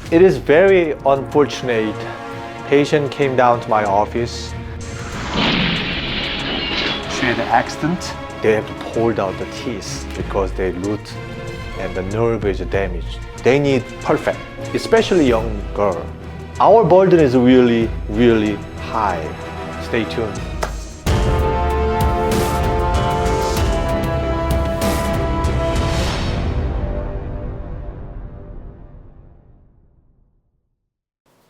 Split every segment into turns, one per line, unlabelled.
It is very unfortunate. Patient came down to my office. She had an accident. They have to pull out the teeth because they root and the nerve is damaged. They need perfect, especially young girl. Our burden is really, really high. Stay tuned.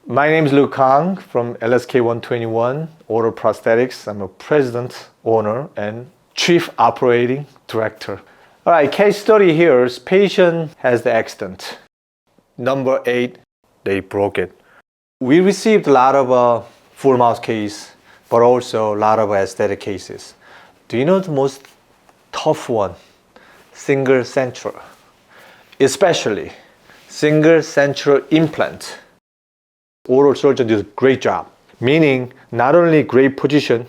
My name is Luke Kang from LSK 121 Oral Prosthetics. I'm a president, owner, and chief operating director. All right, case study here is patient has the accident. Number 8, they broke it. We received a lot of full mouth case, but also a lot of aesthetic cases. Do you know the most tough one? Single central. Especially single central implant. Oral surgeon did a great job. Meaning, not only great position,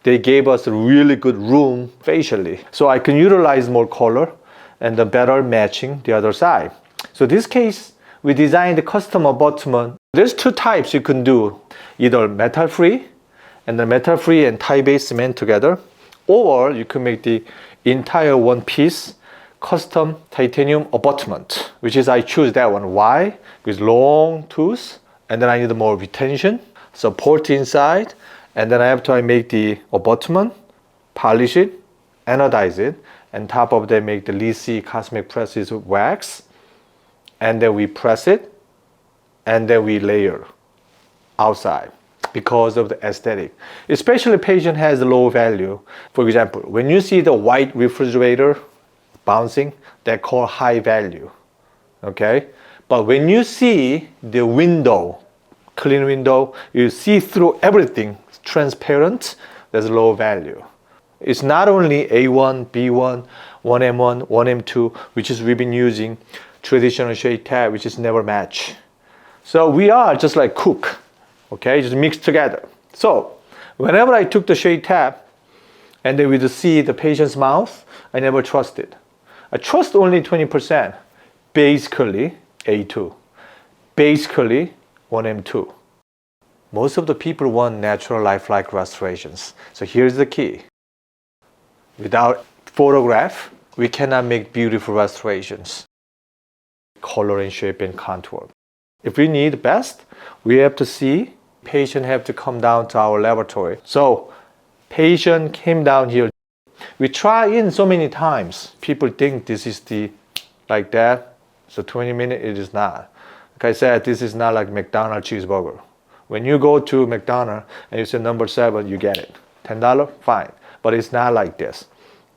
they gave us really good room facially. So I can utilize more color and the better matching the other side. So this case, we designed the custom abutment. There's 2 types you can do. Either metal-free and the metal-free and tie-based cement together, or you can make the entire one piece custom titanium abutment, which is I choose that one. Why? Because long tooth, and then I need more retention, support inside, and then I have to make the abutment, polish it, anodize it, and top of that make the Lisi Cosmic Presses wax, and then we press it, and then we layer outside because of the aesthetic. Especially patient has low value. For example, when you see the white refrigerator bouncing, they call high value, okay? But when you see the window, clean window, you see through everything, transparent, there's low value. It's not only A1, B1, 1M1, 1M2, which is we've been using traditional shade tab, which is never match. So we are just like cook, okay, just mixed together. So whenever I took the shade tab and then we just see the patient's mouth, I never trusted. I trust only 20%, basically A2, basically 1M2. Most of the people want natural lifelike restorations. So here's the key. Without photograph, we cannot make beautiful restorations. Color and shape and contour. If we need best, we have to see, patient have to come down to our laboratory. So patient came down here. We try in so many times. People think this is the, like that. So 20 minutes, it is not. Like I said, this is not like McDonald's cheeseburger. When you go to McDonald's and you say number 7, you get it. $10, fine. But it's not like this.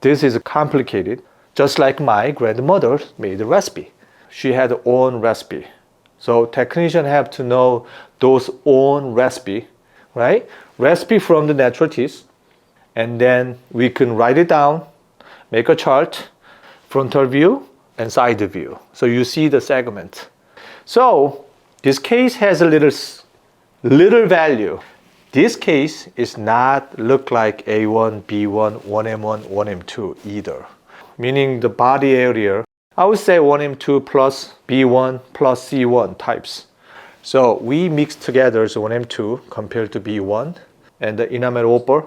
This is complicated. Just like my grandmother made a recipe. She had her own recipe. So technicians have to know those own recipe, right? Recipe from the natural teeth. And then we can write it down, make a chart, frontal view and side view. So you see the segment. So this case has a little value. This case is not look like A1, B1, 1M1, 1M2 either. Meaning the body area, I would say 1M2 plus B1 plus C1 types. So we mix together so 1M2 compared to B1 and the enamel upper,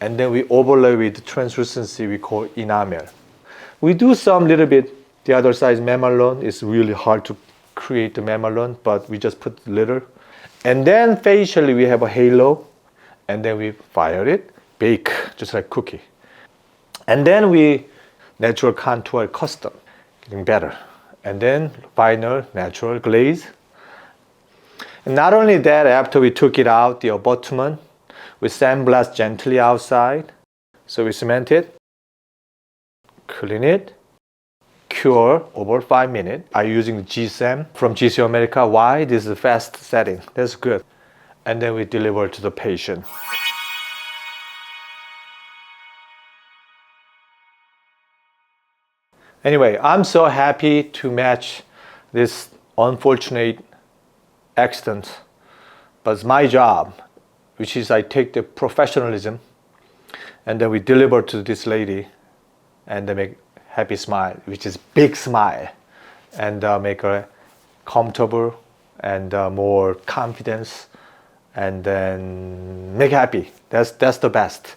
and then we overlay with translucency we call enamel. We do some little bit, the other side mamelon is really hard to create the mamelon, but we just put little. And then facially we have a halo, and then we fire it, bake, just like cookie. And then we natural contour custom, getting better. And then final natural glaze. And not only that, after we took it out, the abutment, we sandblast gently outside. So we cement it, clean it, cure over 5 minutes. I'm using GSAM from GC America. Why? This is a fast setting. That's good. And then we deliver to the patient. Anyway, I'm so happy to match this unfortunate accident, but it's my job, which is I take the professionalism and then we deliver to this lady and they make happy smile, which is big smile, and make her comfortable and more confidence, and then make happy. That's the best.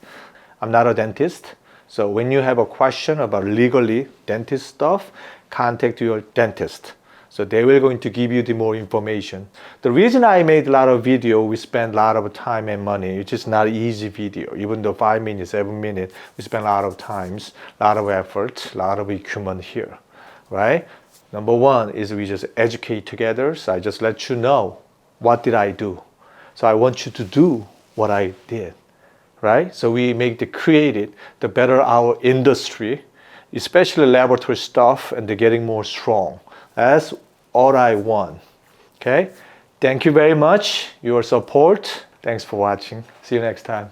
I'm not a dentist, so when you have a question about legally dentist stuff, contact your dentist. So they will going to give you the more information. The reason I made a lot of video, we spend a lot of time and money. It's just not easy video. Even though 5 minutes, 7 minutes, we spend a lot of times, a lot of effort, a lot of equipment here, right? Number one is we just educate together. So I just let you know what did I do. So I want you to do what I did, right? So we make the created, the better our industry, especially laboratory stuff, and they're getting more strong. That's all I want. Okay? Thank you very much. Your support. Thanks for watching. See you next time.